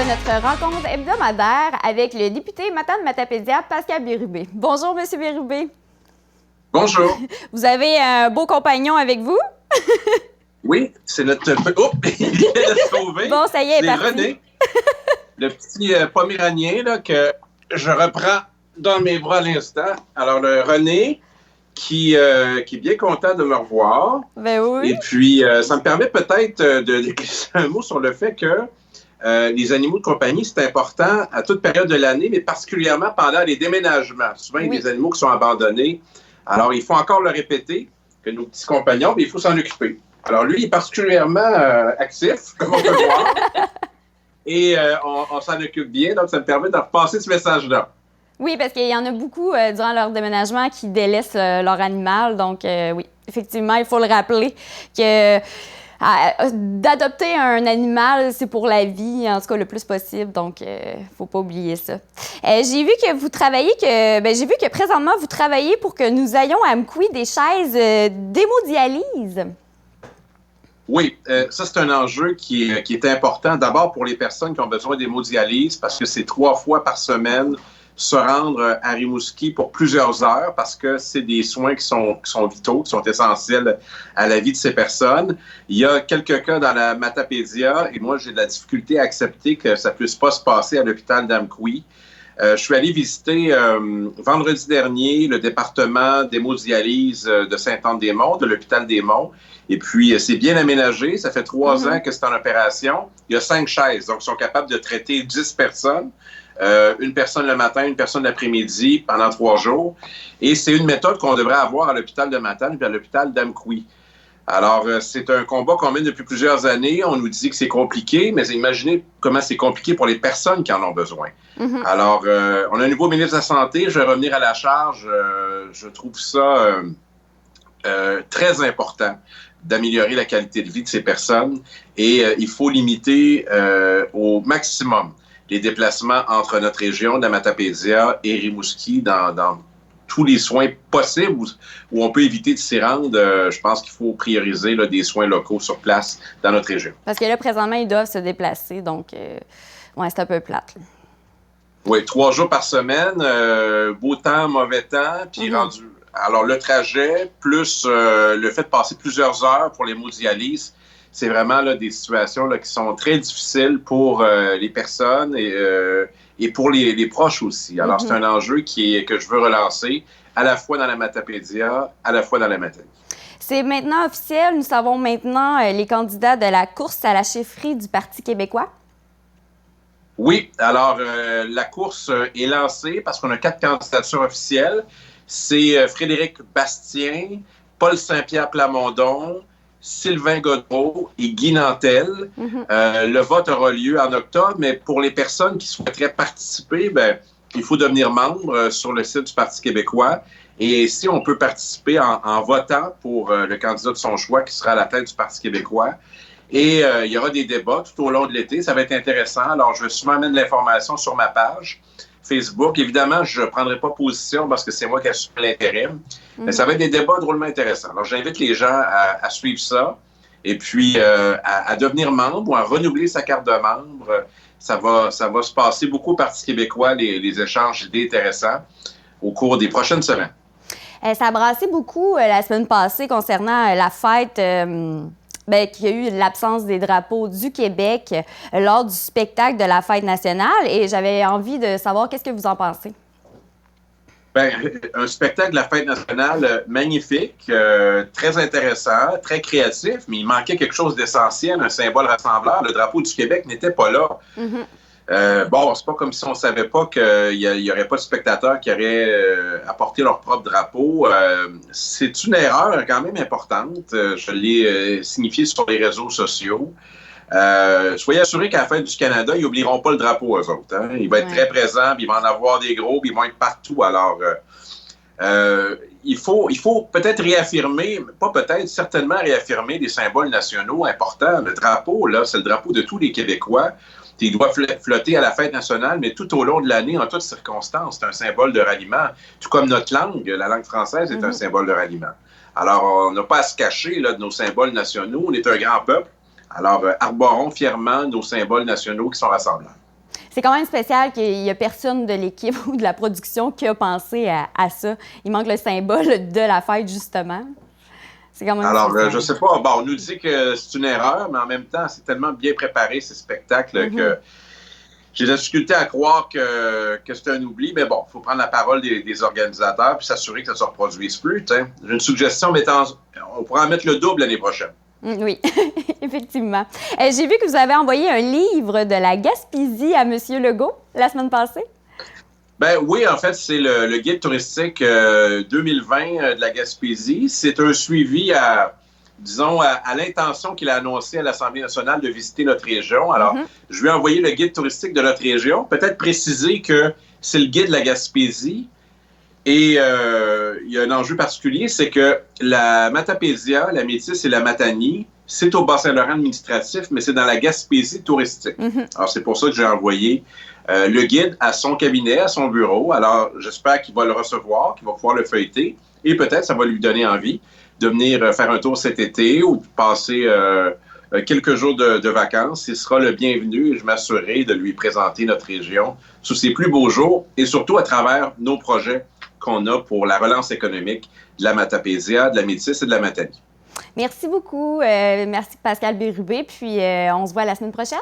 de notre rencontre hebdomadaire avec le député Matane-Matapédia, Pascal Bérubé. Bonjour, Monsieur Bérubé. Bonjour. Vous avez un beau compagnon avec vous? Oui, c'est notre... Oups, il vient de se sauver. Bon, ça y est, c'est René, le petit Poméranien là, que je reprends dans mes bras à l'instant. Alors, le René, qui est bien content de me revoir. Ben oui. Et puis, ça me permet peut-être de glisser un mot sur le fait que les animaux de compagnie, c'est important à toute période de l'année, mais particulièrement pendant les déménagements. Souvent, il y a des animaux qui sont abandonnés. Alors, il faut encore le répéter, que nos petits compagnons, mais il faut s'en occuper. Alors, lui, il est particulièrement actif, comme on peut le voir. Et on s'en occupe bien, donc ça me permet de repasser ce message-là. Oui, parce qu'il y en a beaucoup durant leur déménagement qui délaissent leur animal. Donc, oui, effectivement, il faut le rappeler que d'adopter un animal, c'est pour la vie, en tout cas le plus possible. Donc, il ne faut pas oublier ça. J'ai vu que vous travaillez, j'ai vu que présentement, vous travaillez pour que nous ayons à Amkoui des chaises d'hémodialyse. Oui, ça, c'est un enjeu qui est important. D'abord pour les personnes qui ont besoin d'hémodialyse, parce que c'est 3 fois par semaine se rendre à Rimouski pour plusieurs heures, parce que c'est des soins qui sont vitaux, qui sont essentiels à la vie de ces personnes. Il y a quelques cas dans la Matapédia, et moi, j'ai de la difficulté à accepter que ça puisse pas se passer à l'hôpital d'Amkoui. Je suis allé visiter vendredi dernier le département d'hémodialyse de Sainte-Anne-des-Monts, de l'hôpital des Monts. Et puis, c'est bien aménagé. Ça fait 3 ans que c'est en opération. Il y a 5 chaises, donc ils sont capables de traiter 10 personnes. Une personne le matin, une personne l'après-midi, pendant 3 jours. Et c'est une méthode qu'on devrait avoir à l'hôpital de Matane et à l'hôpital d'Amkoui. Alors, c'est un combat qu'on mène depuis plusieurs années. On nous dit que c'est compliqué, mais imaginez comment c'est compliqué pour les personnes qui en ont besoin. Alors, on a un nouveau ministre de la Santé. Je vais revenir à la charge. Je trouve ça très important d'améliorer la qualité de vie de ces personnes. Et il faut limiter au maximum les déplacements entre notre région de la Matapédia et Rimouski dans tous les soins possibles où on peut éviter de s'y rendre. Je pense qu'il faut prioriser là, des soins locaux sur place dans notre région. Parce que là, présentement, ils doivent se déplacer, donc ouais, c'est un peu plate. Là. Oui, 3 jours par semaine, beau temps, mauvais temps, puis rendu... Alors, le trajet, plus le fait de passer plusieurs heures pour l'hémodialyse, c'est vraiment là, des situations là, qui sont très difficiles pour les personnes et pour les proches aussi. Alors, c'est un enjeu que je veux relancer à la fois dans la Matapédia, à la fois dans la Matane. C'est maintenant officiel. Nous savons maintenant les candidats de la course à la chefferie du Parti québécois. Oui, alors la course est lancée parce qu'on a 4 candidatures officielles. C'est Frédéric Bastien, Paul Saint-Pierre Plamondon, Sylvain Godreau et Guy Nantel. Le vote aura lieu en octobre, mais pour les personnes qui souhaiteraient participer, il faut devenir membre sur le site du Parti québécois. Et ici, on peut participer en votant pour le candidat de son choix qui sera à la tête du Parti québécois. Et il y aura des débats tout au long de l'été. Ça va être intéressant. Alors, je vais souvent mettre de l'information sur ma page Facebook. Évidemment, je ne prendrai pas position parce que c'est moi qui assume l'intérim. Mais ça va être des débats drôlement intéressants. Alors, j'invite les gens à suivre ça et puis à devenir membre ou à renouveler sa carte de membre. Ça va se passer beaucoup au Parti québécois, les échanges d'idées intéressants au cours des prochaines semaines. Ça a brassé beaucoup la semaine passée concernant la fête... qu'il y a eu l'absence des drapeaux du Québec lors du spectacle de la Fête nationale. Et j'avais envie de savoir qu'est-ce que vous en pensez. Un spectacle de la Fête nationale magnifique, très intéressant, très créatif, mais il manquait quelque chose d'essentiel, un symbole rassembleur. Le drapeau du Québec n'était pas là. C'est pas comme si on savait pas qu'il y aurait pas de spectateurs qui auraient apporté leur propre drapeau. C'est une erreur quand même importante. Je l'ai signifié sur les réseaux sociaux. Soyez assurés qu'à la Fête du Canada, ils n'oublieront pas le drapeau, eux autres. Hein? Il va être très présent, puis il va en avoir des gros, puis ils vont être partout. Alors, il faut peut-être réaffirmer, pas peut-être, certainement réaffirmer des symboles nationaux importants. Le drapeau, là, c'est le drapeau de tous les Québécois. Il doit flotter à la Fête nationale, mais tout au long de l'année, en toutes circonstances, c'est un symbole de ralliement. Tout comme notre langue, la langue française, est un symbole de ralliement. Alors, on n'a pas à se cacher là, de nos symboles nationaux. On est un grand peuple. Alors, arborons fièrement nos symboles nationaux qui sont rassemblants. C'est quand même spécial qu'il n'y a personne de l'équipe ou de la production qui a pensé à ça. Il manque le symbole de la fête, justement. C'est quand même Alors, spécial. je sais pas. Bon, on nous dit que c'est une erreur, mais en même temps, c'est tellement bien préparé, ces spectacles, que j'ai de la difficulté à croire que c'est un oubli. Mais bon, il faut prendre la parole des organisateurs puis s'assurer que ça ne se reproduise plus. J'ai une suggestion, on pourra en mettre le double l'année prochaine. Oui, effectivement. J'ai vu que vous avez envoyé un livre de la Gaspésie à M. Legault la semaine passée. Ben oui, en fait, c'est le guide touristique 2020 de la Gaspésie. C'est un suivi à l'intention qu'il a annoncé à l'Assemblée nationale de visiter notre région. Alors, je lui ai envoyé le guide touristique de notre région. Peut-être préciser que c'est le guide de la Gaspésie. Et il y a un enjeu particulier, c'est que la Matapédia, la Métis et la Matanie, c'est au Bas-Saint-Laurent administratif, mais c'est dans la Gaspésie touristique. Alors, c'est pour ça que j'ai envoyé le guide à son cabinet, à son bureau. Alors, j'espère qu'il va le recevoir, qu'il va pouvoir le feuilleter. Et peut-être ça va lui donner envie de venir faire un tour cet été ou de passer quelques jours de vacances. Il sera le bienvenu et je m'assurerai de lui présenter notre région sous ses plus beaux jours et surtout à travers nos projets qu'on a pour la relance économique de la Matapédia, de la Métis et de la Matanie. Merci beaucoup. Merci Pascal Bérubé. Puis on se voit la semaine prochaine.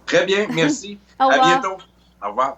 Très bien, merci. Au revoir. À bientôt. Au revoir.